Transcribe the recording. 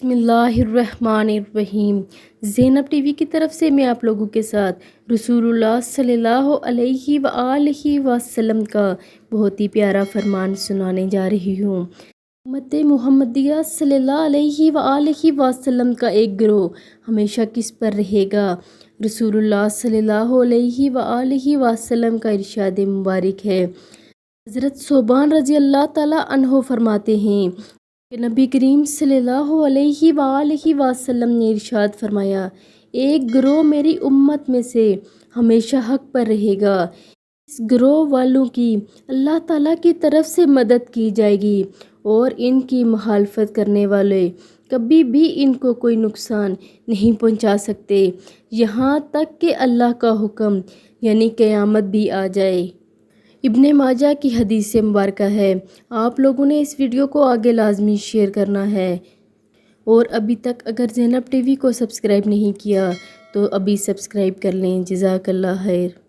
بسم اللہ الرحمن الرحیم۔ زینب ٹی وی کی طرف سے میں آپ لوگوں کے ساتھ رسول اللہ صلی اللہ علیہ وآلہ وسلم کا بہت ہی پیارا فرمان سنانے جا رہی ہوں۔ امت محمدیہ صلی اللہ علیہ وآلہ وسلم کا ایک گروہ ہمیشہ کس پر رہے گا؟ رسول اللہ صلی اللہ علیہ وآلہ وسلم کا ارشاد مبارک ہے۔ حضرت ثوبان رضی اللہ تعالیٰ عنہ فرماتے ہیں کہ نبی کریم صلی اللہ علیہ وآلہ وسلم نے ارشاد فرمایا، ایک گروہ میری امت میں سے ہمیشہ حق پر رہے گا، اس گروہ والوں کی اللہ تعالیٰ کی طرف سے مدد کی جائے گی اور ان کی مخالفت کرنے والے کبھی بھی ان کو کوئی نقصان نہیں پہنچا سکتے یہاں تک کہ اللہ کا حکم یعنی قیامت بھی آ جائے۔ ابن ماجہ کی حدیث مبارکہ ہے۔ آپ لوگوں نے اس ویڈیو کو آگے لازمی شیئر کرنا ہے، اور ابھی تک اگر زینب ٹی وی کو سبسکرائب نہیں کیا تو ابھی سبسکرائب کر لیں۔ جزاک اللہ خیر۔